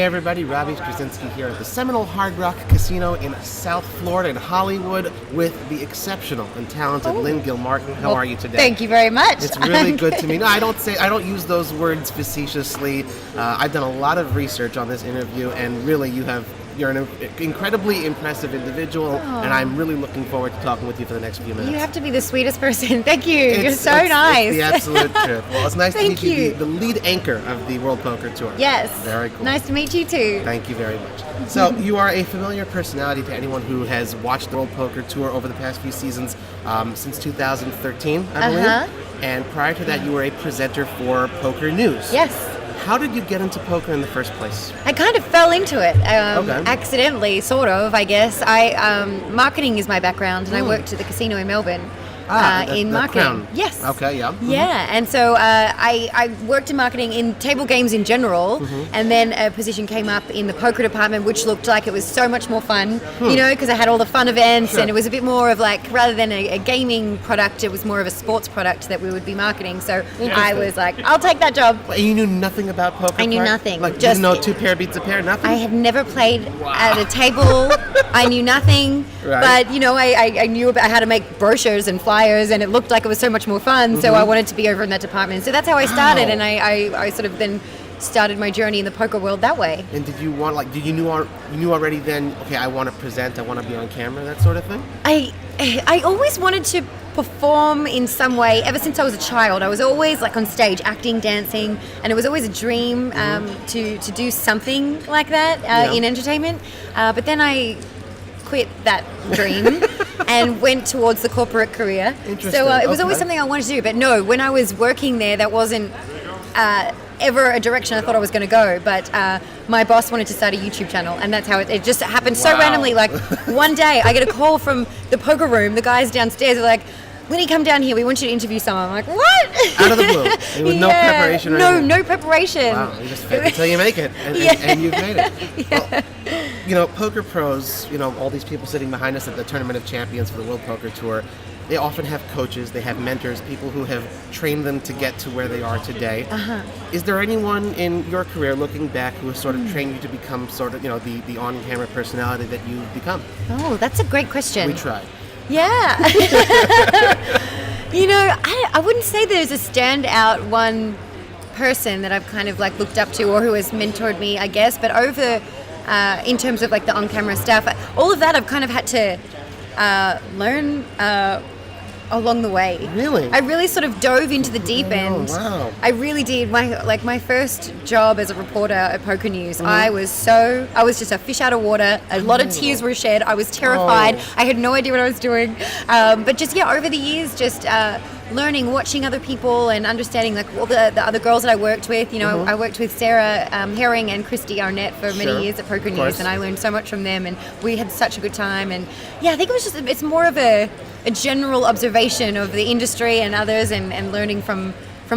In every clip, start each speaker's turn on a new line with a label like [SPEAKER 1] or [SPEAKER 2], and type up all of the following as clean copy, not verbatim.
[SPEAKER 1] everybody, Robbie Straczynski here at the Seminole Hard Rock Casino in South Florida in Hollywood with the exceptional and talented Lynn Gilmartin. How are you today?
[SPEAKER 2] Thank you very much.
[SPEAKER 1] It's really good to me. No, I don't use those words facetiously. I've done a lot of research on this interview, and really you're an incredibly impressive individual, and I'm really looking forward to talking with you for the next few minutes.
[SPEAKER 2] You have to be the sweetest person. Thank you. You're so nice.
[SPEAKER 1] It's the absolute truth. Well, it's nice to meet you,
[SPEAKER 2] you.
[SPEAKER 1] the lead anchor of the World Poker Tour.
[SPEAKER 2] Yes.
[SPEAKER 1] Very cool.
[SPEAKER 2] Nice to meet you too.
[SPEAKER 1] Thank you very much. So you are a familiar personality to anyone who has watched the World Poker Tour over the past few seasons, since 2013, I believe. And prior to that, you were a presenter for Poker News.
[SPEAKER 2] Yes.
[SPEAKER 1] How did you get into poker in the first place?
[SPEAKER 2] I kind of fell into it, accidentally, sort of, I guess. Marketing is my background, and I worked at the casino in Melbourne. In marketing.
[SPEAKER 1] Crown.
[SPEAKER 2] Yes.
[SPEAKER 1] Okay, yeah.
[SPEAKER 2] Yeah, and so I worked in marketing in table games in general, and then a position came up in the poker department, which looked like it was so much more fun, you know, because I had all the fun events, and it was a bit more of like, rather than a gaming product, it was more of a sports product that we would be marketing. So I was like, I'll take that job.
[SPEAKER 1] And you knew nothing about poker?
[SPEAKER 2] I knew nothing.
[SPEAKER 1] Like, just, you didn't know two pair beats a pair, nothing?
[SPEAKER 2] I had never played at a table. I knew nothing, but, you know, I knew about how to make brochures and flyers, and it looked like it was so much more fun, so I wanted to be over in that department. So that's how I started, and I sort of then started my journey in the poker world that way.
[SPEAKER 1] And did you want, like, you knew already then, okay, I want to present, I want to be on camera, that sort of thing?
[SPEAKER 2] I always wanted to perform in some way. Ever since I was a child, I was always like on stage, acting, dancing, and it was always a dream to do something like that in entertainment. But then I quit that dream and went towards the corporate career. So it was always something I wanted to do. But no, when I was working there, that wasn't ever a direction I thought I was going to go. But my boss wanted to start a YouTube channel, and that's how it just happened so randomly. Like one day I get a call from the poker room. The guys downstairs are like, Winnie, come down here. We want you to interview someone. I'm like, what?
[SPEAKER 1] Out of the blue. With no preparation or anything?
[SPEAKER 2] No preparation.
[SPEAKER 1] Wow, you just fake it until you make it. And you've made it. Well, you know, poker pros, you know, all these people sitting behind us at the Tournament of Champions for the World Poker Tour, they often have coaches, they have mentors, people who have trained them to get to where they are today. Is there anyone in your career, looking back, who has sort of trained you to become sort of, you know, the on-camera personality that you've become?
[SPEAKER 2] Oh, that's a great question.
[SPEAKER 1] We tried.
[SPEAKER 2] Yeah. You know, I wouldn't say there's a standout one person that I've kind of like looked up to or who has mentored me, I guess, but over in terms of like the on-camera stuff, all of that I've kind of had to learn along the way.
[SPEAKER 1] Really?
[SPEAKER 2] I really sort of dove into the deep end.
[SPEAKER 1] Wow.
[SPEAKER 2] I really did. My first job as a reporter at Poker News, I was just a fish out of water. A lot of tears were shed. I was terrified. I had no idea what I was doing. But just, over the years, just learning, watching other people and understanding like all the other girls that I worked with. You know, I worked with Sarah Herring and Christy Arnett for many years at Poker News, and I learned so much from them, and we had such a good time. And I think it's more of a general observation of the industry and others, and learning from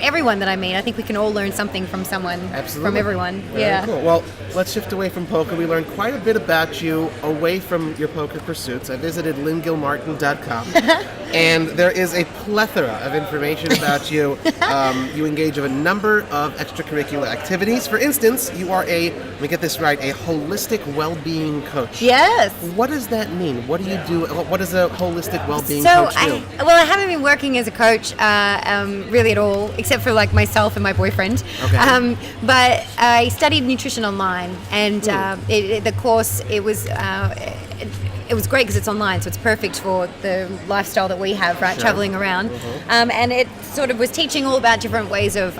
[SPEAKER 2] everyone that I meet. I think we can all learn something from someone.
[SPEAKER 1] Absolutely.
[SPEAKER 2] From everyone.
[SPEAKER 1] Very cool. Well, let's shift away from poker. We learned quite a bit about you away from your poker pursuits. I visited lynnGilmartin.com, and there is a plethora of information about you. You engage in a number of extracurricular activities. For instance, you are let me get this right, a holistic well-being coach.
[SPEAKER 2] Yes.
[SPEAKER 1] What does that mean? What do you do? What does a holistic well-being coach do?
[SPEAKER 2] I haven't been working as a coach really at all, except for like myself and my boyfriend.
[SPEAKER 1] Okay.
[SPEAKER 2] But I studied nutrition online, and the course, it was great because it's online, so it's perfect for the lifestyle that we have, right? Traveling around. And it sort of was teaching all about different ways of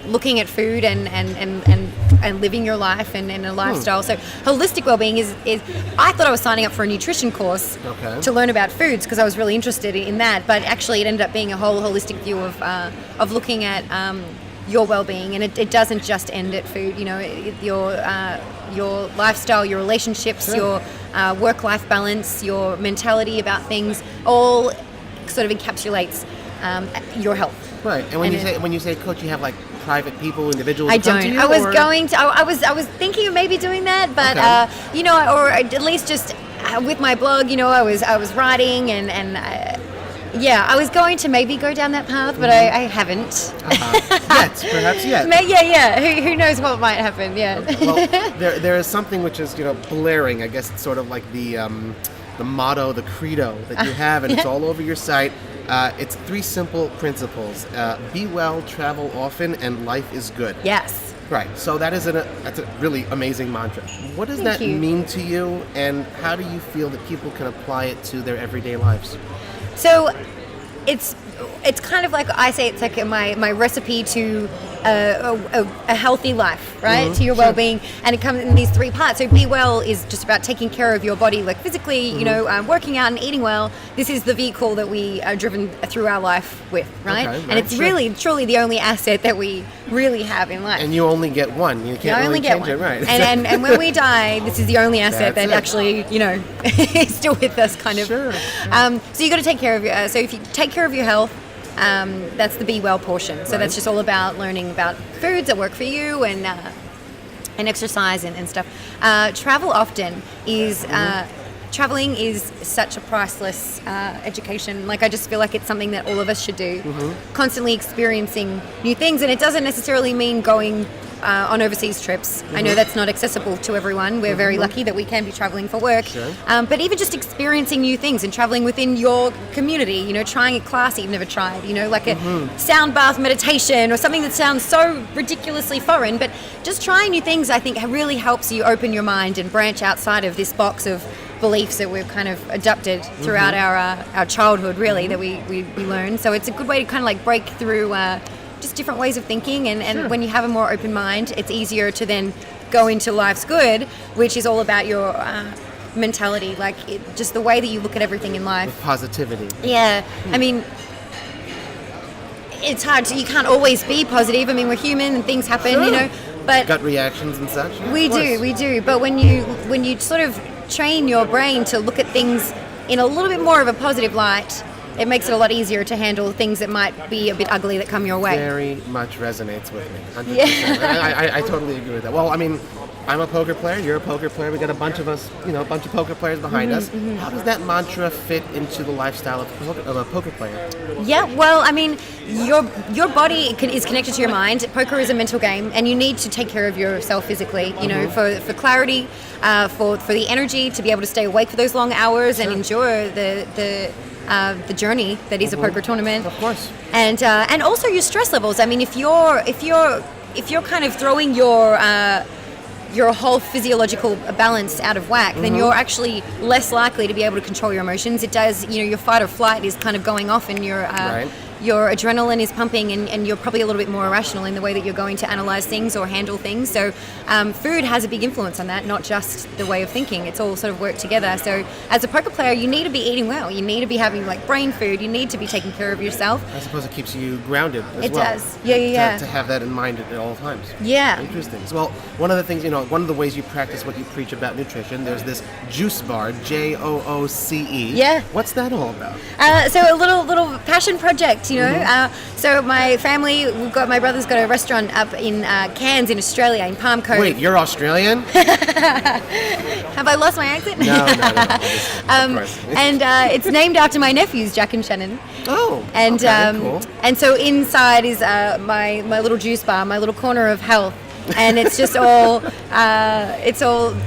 [SPEAKER 2] looking at food and living your life and a lifestyle. So holistic well-being is I thought I was signing up for a nutrition course to learn about foods because I was really interested in that, but actually it ended up being a whole holistic view of looking at your well-being, and it doesn't just end at food. You know, your lifestyle, your relationships, your work-life balance, your mentality about things, all sort of encapsulates your health.
[SPEAKER 1] Right. And when you say coach, you have like private people, individuals.
[SPEAKER 2] I don't. I was thinking of maybe doing that, but or at least just with my blog. You know, I was writing and Yeah, I was going to maybe go down that path, but I haven't.
[SPEAKER 1] Yet, perhaps yet.
[SPEAKER 2] Yeah. Who knows what might happen? Yeah.
[SPEAKER 1] Well, there is something which is blaring. I guess it's sort of like the motto, the credo that you have, and it's all over your site. It's 3 simple principles: be well, travel often, and life is good.
[SPEAKER 2] Yes.
[SPEAKER 1] Right. So that's a really amazing mantra. What does
[SPEAKER 2] Thank
[SPEAKER 1] that
[SPEAKER 2] you.
[SPEAKER 1] mean to you, and how do you feel that people can apply it to their everyday lives?
[SPEAKER 2] So it's kind of like I say, it's like my recipe to a healthy life, right?
[SPEAKER 1] Mm-hmm.
[SPEAKER 2] To your well-being, and it comes in these 3 parts. So be well is just about taking care of your body, like physically, working out and eating well. This is the vehicle that we are driven through our life with, right?
[SPEAKER 1] Okay,
[SPEAKER 2] and it's really, truly the only asset that we really have in life.
[SPEAKER 1] And you only get one. You can't really change it, right?
[SPEAKER 2] And when we die, this is the only asset
[SPEAKER 1] That's
[SPEAKER 2] that
[SPEAKER 1] it.
[SPEAKER 2] actually, is still with us, kind of.
[SPEAKER 1] Sure.
[SPEAKER 2] So you got to take care of your. So if you take care of your health, that's the be well portion. So that's just all about learning about foods that work for you and exercise and stuff. Travel often is. Traveling is such a priceless education. Like, I just feel like it's something that all of us should do. Constantly experiencing new things, and it doesn't necessarily mean going on overseas trips. I know that's not accessible to everyone. We're very lucky that we can be traveling for work.
[SPEAKER 1] Sure.
[SPEAKER 2] But even just experiencing new things and traveling within your community, trying a class that you've never tried, like a sound bath meditation or something that sounds so ridiculously foreign, but just trying new things, I think, really helps you open your mind and branch outside of this box of beliefs that we've kind of adopted throughout our childhood, really, that we learn. So it's a good way to kind of like break through just different ways of thinking, and when you have a more open mind, it's easier to then go into life's good, which is all about your mentality, like just the way that you look at everything in life.
[SPEAKER 1] With positivity.
[SPEAKER 2] Yeah, I mean, it's hard you can't always be positive. I mean, we're human and things happen,
[SPEAKER 1] Sure.
[SPEAKER 2] but
[SPEAKER 1] Gut reactions and such. Yeah,
[SPEAKER 2] we
[SPEAKER 1] of course.
[SPEAKER 2] do. But when you sort of train your brain to look at things in a little bit more of a positive light, it makes it a lot easier to handle things that might be a bit ugly that come your way.
[SPEAKER 1] Very much resonates with me. 100%. I totally agree with that. Well, I mean, I'm a poker player. You're a poker player. We got a bunch of us, a bunch of poker players behind us. How does that mantra fit into the lifestyle of a poker player?
[SPEAKER 2] Yeah, well, I mean, your body is connected to your mind. Poker is a mental game, and you need to take care of yourself physically. For clarity, for the energy to be able to stay awake for those long hours and endure the journey that is a poker tournament.
[SPEAKER 1] Of course.
[SPEAKER 2] And also your stress levels. I mean, if you're kind of throwing your whole physiological balance out of whack, then you're actually less likely to be able to control your emotions. It does, your fight or flight is kind of going off, and your adrenaline is pumping, and you're probably a little bit more irrational in the way that you're going to analyze things or handle things. So food has a big influence on that, not just the way of thinking. It's all sort of worked together. So as a poker player, you need to be eating well. You need to be having like brain food. You need to be taking care of yourself.
[SPEAKER 1] I suppose it keeps you grounded as
[SPEAKER 2] It
[SPEAKER 1] well.
[SPEAKER 2] does. Yeah.
[SPEAKER 1] To have that in mind at all times.
[SPEAKER 2] Yeah.
[SPEAKER 1] Interesting. So, well, one of the things, one of the ways you practice what you preach about nutrition, there's this juice bar, JOOCE.
[SPEAKER 2] Yeah.
[SPEAKER 1] What's that all about?
[SPEAKER 2] So a little passion project, So my family, my brother's got a restaurant up in Cairns in Australia, in Palm Cove.
[SPEAKER 1] Wait, you're Australian?
[SPEAKER 2] Have I lost my accent?
[SPEAKER 1] No. Of course.
[SPEAKER 2] And it's named after my nephews, Jack and Shannon.
[SPEAKER 1] Oh,
[SPEAKER 2] And
[SPEAKER 1] okay, cool.
[SPEAKER 2] and so inside is my little juice bar, my little corner of health. And it's just all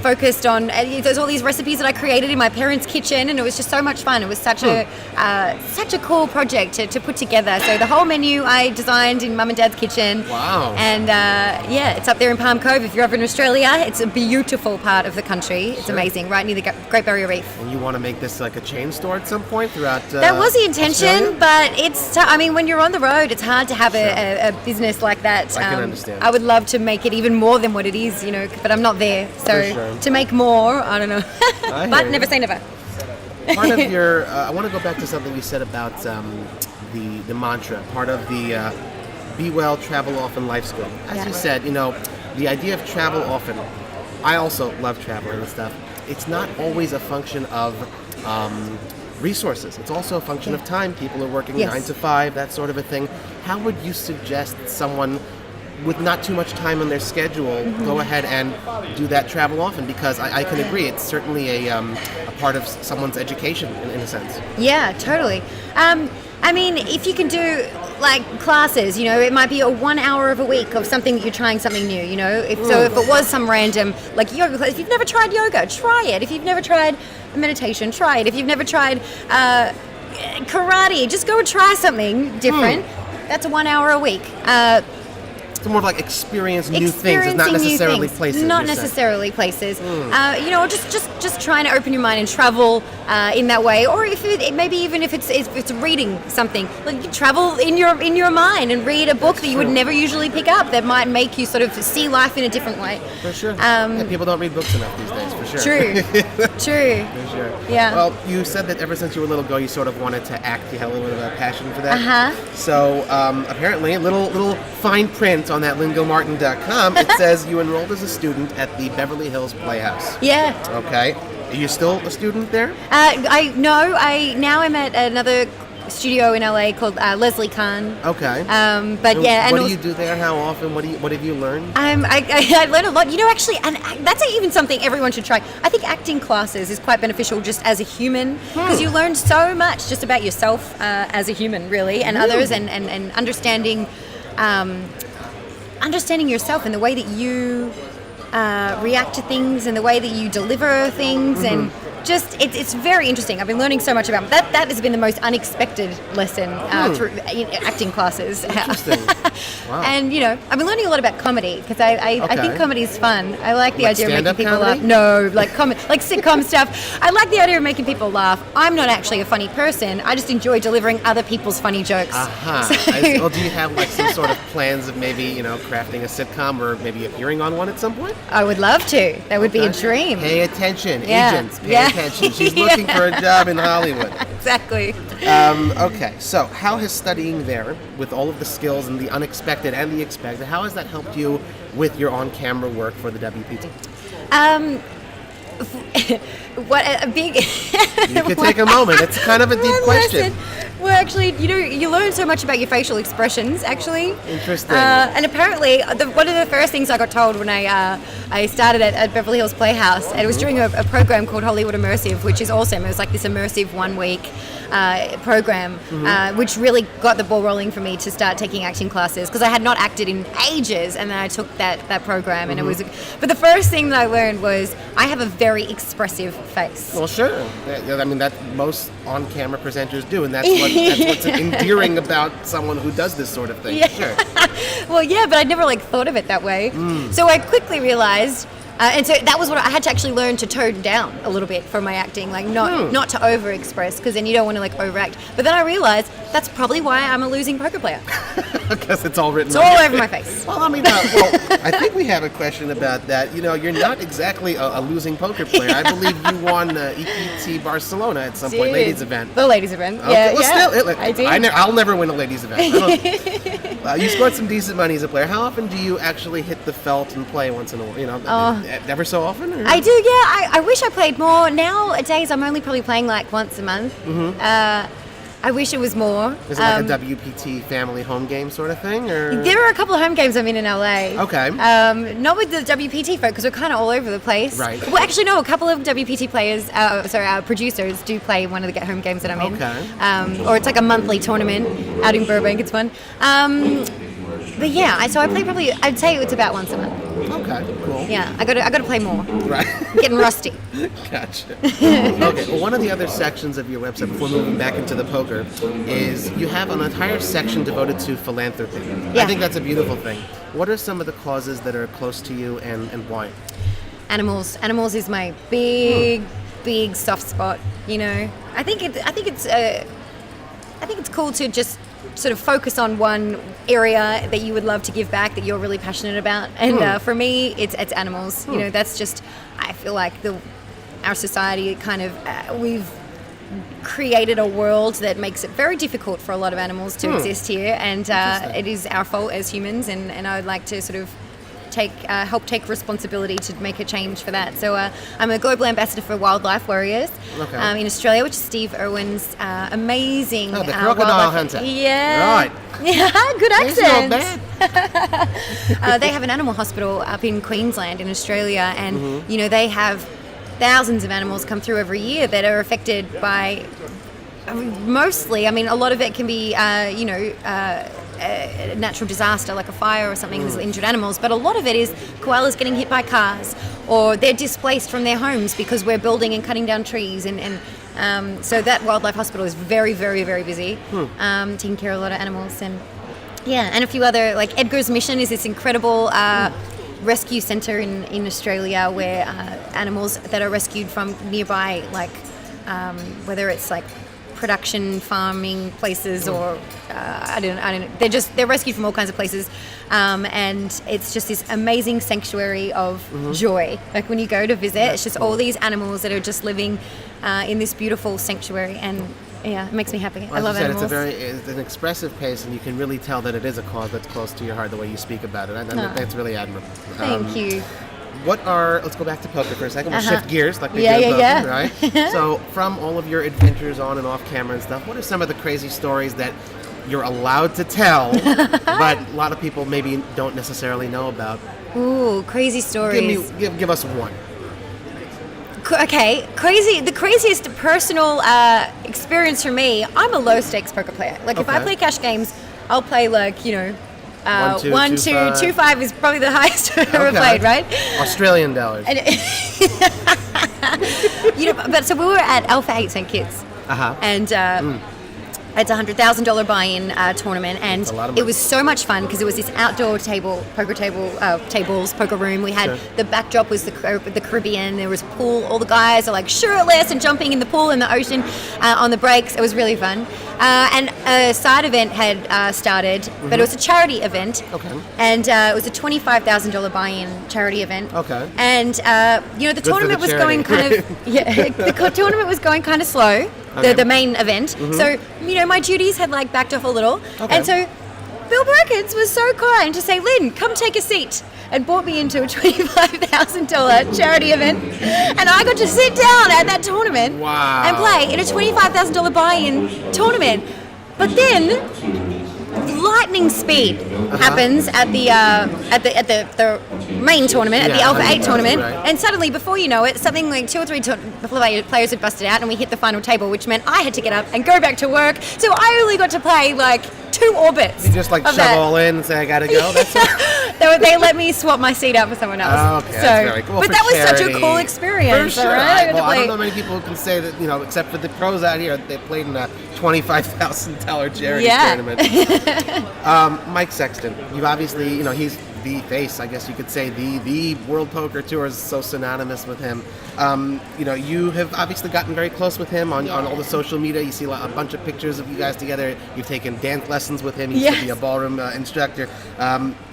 [SPEAKER 2] focused on. There's all these recipes that I created in my parents' kitchen, and it was just so much fun. It was such a cool project to put together. So the whole menu I designed in Mum and Dad's kitchen.
[SPEAKER 1] Wow.
[SPEAKER 2] And it's up there in Palm Cove. If you're ever in Australia, it's a beautiful part of the country. It's amazing, right near the Great Barrier Reef.
[SPEAKER 1] And you want to make this like a chain store at some point throughout?
[SPEAKER 2] That was the intention,
[SPEAKER 1] Australia?
[SPEAKER 2] but it's. I mean, when you're on the road, it's hard to have a business like that.
[SPEAKER 1] I can understand.
[SPEAKER 2] I would love to make it even more than what it is, but I'm not there. So
[SPEAKER 1] For sure.
[SPEAKER 2] to make more, I don't know.
[SPEAKER 1] I
[SPEAKER 2] But
[SPEAKER 1] hear
[SPEAKER 2] never
[SPEAKER 1] you.
[SPEAKER 2] say never.
[SPEAKER 1] Part of your, I want to go back to something you said about the mantra. Part of the be well, travel often, life's good. As
[SPEAKER 2] Yeah.
[SPEAKER 1] you said, the idea of travel often. I also love traveling and stuff. It's not always a function of resources. It's also a function of time. People are working
[SPEAKER 2] Yes.
[SPEAKER 1] 9 to 5, that sort of a thing. How would you suggest someone with not too much time on their schedule, go ahead and do that travel often, because I can agree it's certainly a part of someone's education in a sense.
[SPEAKER 2] Yeah, totally. I mean, if you can do like classes, it might be a 1 hour of a week of something that you're trying something new, if it was some random like yoga class, if you've never tried yoga, try it. If you've never tried meditation, try it. If you've never tried karate, just go and try something different. That's a 1 hour a week.
[SPEAKER 1] It's more of like experience new things, it's not necessarily places.
[SPEAKER 2] Not necessarily places. Or just trying to open your mind and travel in that way. Or if maybe even if it's reading something, like you travel in your mind and read a book that you would never usually pick up that might make you sort of see life in a different way.
[SPEAKER 1] For sure. People don't read books enough these days, for sure.
[SPEAKER 2] True.
[SPEAKER 1] For sure.
[SPEAKER 2] Yeah.
[SPEAKER 1] Well, you said that ever since you were a little girl, you sort of wanted to act. You had a little bit of a passion for that. So apparently, a little fine print on that LynnGilmartin.com, it says you enrolled as a student at the Beverly Hills Playhouse.
[SPEAKER 2] Yeah.
[SPEAKER 1] Okay. Are you still a student there?
[SPEAKER 2] I now I'm at another studio in LA called Leslie Kahn.
[SPEAKER 1] Okay.
[SPEAKER 2] But yeah.
[SPEAKER 1] What do you do there? How often? What have you learned?
[SPEAKER 2] I learned a lot. Actually, and that's even something everyone should try. I think acting classes is quite beneficial just as a human, because you learn so much just about yourself as a human, really, and others, and understanding yourself and the way that you react to things and the way that you deliver things, and just it's very interesting. I've been learning so much about that. That has been the most unexpected lesson through acting classes.
[SPEAKER 1] Interesting. Wow.
[SPEAKER 2] And I've been learning a lot about comedy, because I think comedy is fun. I like the idea of making people
[SPEAKER 1] comedy?
[SPEAKER 2] laugh. No, like sitcom stuff. I like the idea of making people laugh. I'm not actually a funny person. I just enjoy delivering other people's funny jokes.
[SPEAKER 1] Well, do you have like some sort of plans of maybe crafting a sitcom or maybe appearing on one at some point?
[SPEAKER 2] I would love to. That would be a dream.
[SPEAKER 1] Pay attention, agents. Pay attention. She's looking for a job in Hollywood.
[SPEAKER 2] Exactly.
[SPEAKER 1] Okay, so how has studying there, with all of the skills and the unexpected and the expected, how has that helped you with your on-camera work for the WPT?
[SPEAKER 2] What a big...
[SPEAKER 1] You could take a moment. It's kind of a deep question.
[SPEAKER 2] Well, actually, you learn so much about your facial expressions, actually.
[SPEAKER 1] Interesting.
[SPEAKER 2] And apparently, one of the first things I got told when I started at Beverly Hills Playhouse, and it was during a program called Hollywood Immersive, which is awesome. It was like this immersive 1 week program, which really got the ball rolling for me to start taking acting classes, because I had not acted in ages, and then I took that program, and it was. But the first thing that I learned was I have a very expressive face.
[SPEAKER 1] Well, sure. I mean, that most on-camera presenters do, and that's what's endearing about someone who does this sort of thing.
[SPEAKER 2] Yeah.
[SPEAKER 1] Sure.
[SPEAKER 2] Well, yeah, but I never thought of it that way. So I quickly realized. And so that was what I had to actually learn to tone down a little bit for my acting, not to overexpress, because then you don't want to overact. But then I realized that's probably why I'm a losing poker player.
[SPEAKER 1] Because it's all written.
[SPEAKER 2] It's all over my face.
[SPEAKER 1] Well, I mean, I think we have a question about that. You're not exactly a losing poker player. I believe you won EPT Barcelona at some point, ladies event.
[SPEAKER 2] The ladies event.
[SPEAKER 1] Okay.
[SPEAKER 2] Yeah,
[SPEAKER 1] Still,
[SPEAKER 2] I did.
[SPEAKER 1] I'll never win a ladies event. You scored some decent money as a player. How often do you actually hit the felt and play once in a while? Ever so often? Or?
[SPEAKER 2] I do, yeah. I wish I played more. Nowadays, I'm only probably playing once a month. I wish it was more.
[SPEAKER 1] Is it like a WPT family home game sort of thing? Or?
[SPEAKER 2] There are a couple of home games I'm in LA.
[SPEAKER 1] Okay.
[SPEAKER 2] Not with the WPT folk, because we're kind of all over the place.
[SPEAKER 1] Right.
[SPEAKER 2] Well, actually, no. A couple of WPT players, our producers, do play one of the home games that I'm in.
[SPEAKER 1] Okay.
[SPEAKER 2] Or it's like a monthly tournament out in Burbank. It's fun. But yeah, so I play probably. I'd say it's about once a month.
[SPEAKER 1] Okay, cool.
[SPEAKER 2] Yeah, I got to play more.
[SPEAKER 1] Right.
[SPEAKER 2] I'm getting rusty.
[SPEAKER 1] Gotcha. Okay. Well, one of the other sections of your website, before moving back into the poker, is you have an entire section devoted to philanthropy.
[SPEAKER 2] Yeah.
[SPEAKER 1] I think that's a beautiful thing. What are some of the causes that are close to you, and why?
[SPEAKER 2] Animals. Animals is my big soft spot. I think it's cool to just sort of focus on one area that you would love to give back, that you're really passionate about, and for me it's animals. That's just, I feel like our society kind of we've created a world that makes it very difficult for a lot of animals to exist here, and it is our fault as humans, and I would like to sort of help take responsibility to make a change for that. So I'm a global ambassador for Wildlife Warriors in Australia, which is Steve Irwin's amazing
[SPEAKER 1] the crocodile hunter.
[SPEAKER 2] Yeah.
[SPEAKER 1] Right.
[SPEAKER 2] Yeah, good accent.
[SPEAKER 1] It's not bad.
[SPEAKER 2] They have an animal hospital up in Queensland in Australia, and you know, they have thousands of animals come through every year that are affected by, mostly, I mean, a lot of it can be, a natural disaster like a fire or something, there's injured animals, but a lot of it is koalas getting hit by cars, or they're displaced from their homes because we're building and cutting down trees, and so that wildlife hospital is very, very, very busy, taking care of a lot of animals, and and a few other, like Edgar's Mission is this incredible rescue centre in Australia where animals that are rescued from nearby, like whether it's like production farming places or I don't know, they're rescued from all kinds of places, and it's just this amazing sanctuary of joy. Like when you go to visit, it's just all these animals that are just living in this beautiful sanctuary, and it makes me happy.
[SPEAKER 1] Well,
[SPEAKER 2] I love animals.
[SPEAKER 1] It's an expressive pace, and you can really tell that it is a cause that's close to your heart the way you speak about it. That's really admirable.
[SPEAKER 2] Thank you.
[SPEAKER 1] Let's go back to poker for a second. We'll shift gears like we do in poker, right? So from all of your adventures on and off camera and stuff, what are some of the crazy stories that you're allowed to tell, but a lot of people maybe don't necessarily know about?
[SPEAKER 2] Ooh, crazy stories.
[SPEAKER 1] Give us one.
[SPEAKER 2] Okay, the craziest personal experience for me, I'm a low stakes poker player. Like if I play cash games, I'll play like, 1, 2, 2-5 is probably the highest I've ever played, right?
[SPEAKER 1] Australian dollars.
[SPEAKER 2] And but so we were at Alpha 8 St. Kitts, and it's a $100,000 buy-in tournament, and it was so much fun because it was this outdoor poker room. We had the backdrop was the Caribbean. There was a pool. All the guys are like shirtless and jumping in the pool in the ocean on the breaks. It was really fun. And a side event had started, but it was a charity event. And it was a $25,000 buy-in charity event. And the tournament was going kind of the tournament was going kind of slow. The main event. So, my duties had like backed off a little. And so Bill Perkins was so kind to say, Lynn, come take a seat, and brought me into a $25,000 charity event. And I got to sit down at that tournament and play in a $25,000 buy-in tournament. But then lightning speed happens at the main tournament, at the Alpha 8 tournament, and suddenly, before you know it, something like 2 or 3 players had busted out, and we hit the final table, which meant I had to get up and go back to work. So I only got to play like 2 orbits.
[SPEAKER 1] You just like shove all in and say, I gotta go? That's it?
[SPEAKER 2] They let me swap my seat out for someone else.
[SPEAKER 1] Okay, that's very cool.
[SPEAKER 2] But that was such a cool experience.
[SPEAKER 1] For sure. I don't know many people who can say that, except for the pros out here, they played in a $25,000 charity tournament. Mike Sexton, you've obviously, he's the face, I guess you could say. The World Poker Tour is so synonymous with him. You have obviously gotten very close with him on all the social media. You see a bunch of pictures of you guys together. You've taken dance lessons with him. He used to be a ballroom instructor.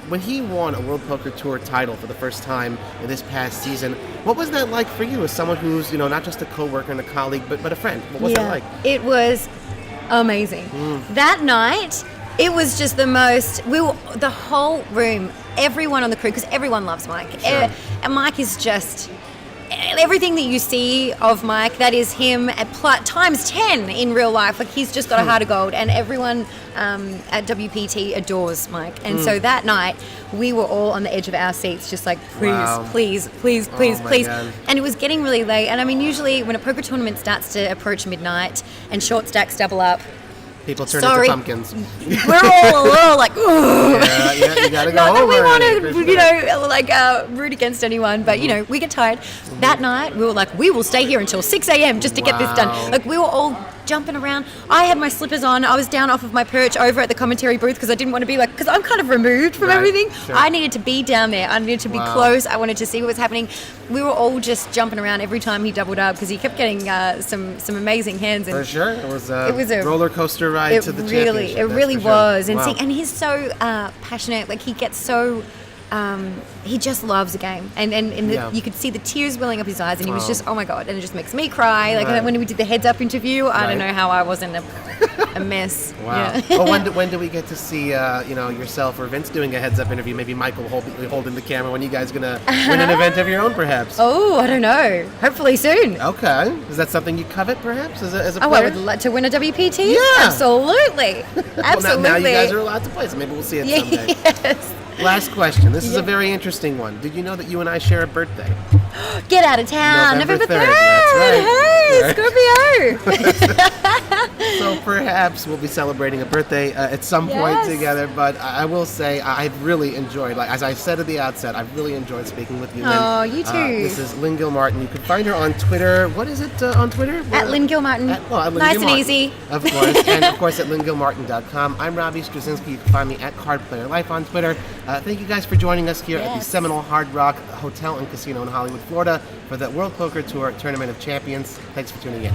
[SPEAKER 1] When he won a World Poker Tour title for the first time in this past season, what was that like for you as someone who's, not just a coworker and a colleague, but a friend? What was that like?
[SPEAKER 2] It was amazing. That night, it was just the whole room, everyone on the crew, because everyone loves Mike. And Mike is just everything that you see of Mike, that is him at times 10 in real life. Like, he's just got a heart of gold, and everyone at WPT adores Mike. And so that night, we were all on the edge of our seats, just like, please.
[SPEAKER 1] God.
[SPEAKER 2] And it was getting really late. And I mean, usually when a poker tournament starts to approach midnight and short stacks double up,
[SPEAKER 1] people turn into pumpkins.
[SPEAKER 2] We're all a little like, ooh.
[SPEAKER 1] Yeah, you gotta go
[SPEAKER 2] Not that
[SPEAKER 1] over.
[SPEAKER 2] we want to, root against anyone, but, we get tired. That night, we were like, we will stay here until 6 a.m. just to get this done. Like, we were all jumping around. I had my slippers on. I was down off of my perch over at the commentary booth because I didn't want to be because I'm kind of removed from everything. Sure. I needed to be down there. I needed to be close. I wanted to see what was happening. We were all just jumping around every time he doubled up because he kept getting some amazing hands. And
[SPEAKER 1] for sure. It was a roller coaster ride to the championship.
[SPEAKER 2] It really was. And he's so passionate. Like, he gets so he just loves the game, and you could see the tears welling up his eyes, and he was just, oh my God, and it just makes me cry. Like when we did the heads up interview, I don't know how I wasn't a mess.
[SPEAKER 1] Wow.
[SPEAKER 2] Yeah.
[SPEAKER 1] Well, when do we get to see yourself or Vince doing a heads up interview? Maybe Michael holding the camera. When you guys gonna win an event of your own, perhaps?
[SPEAKER 2] Oh, I don't know. Hopefully soon.
[SPEAKER 1] Okay. Is that something you covet, perhaps, as a player?
[SPEAKER 2] Oh, I would love to win a WPT.
[SPEAKER 1] Yeah.
[SPEAKER 2] Absolutely. Absolutely.
[SPEAKER 1] Well, now you guys are allowed to play, so maybe we'll see it someday.
[SPEAKER 2] Yes.
[SPEAKER 1] Last question. This is a very interesting one. Did you know that you and I share a birthday?
[SPEAKER 2] Get out of town. November 3rd.
[SPEAKER 1] That's right.
[SPEAKER 2] Hey, Scorpio.
[SPEAKER 1] So perhaps we'll be celebrating a birthday at some point together. But I will say I've really enjoyed, like as I said at the outset, I've really enjoyed speaking with you, Lynn.
[SPEAKER 2] Oh, you too.
[SPEAKER 1] This is Lynn Gilmartin. You can find her on Twitter. What is it on Twitter?
[SPEAKER 2] At Lynn Gilmartin.
[SPEAKER 1] Lynn
[SPEAKER 2] nice
[SPEAKER 1] Gilmartin,
[SPEAKER 2] and easy.
[SPEAKER 1] Of course. And of course at lyngilmartin.com. I'm Robbie Straczynski. You can find me at Card Player Life on Twitter. Thank you guys for joining us here at the Seminole Hard Rock Hotel and Casino in Hollywood, Florida for the World Poker Tour Tournament of Champions. Thanks for tuning in.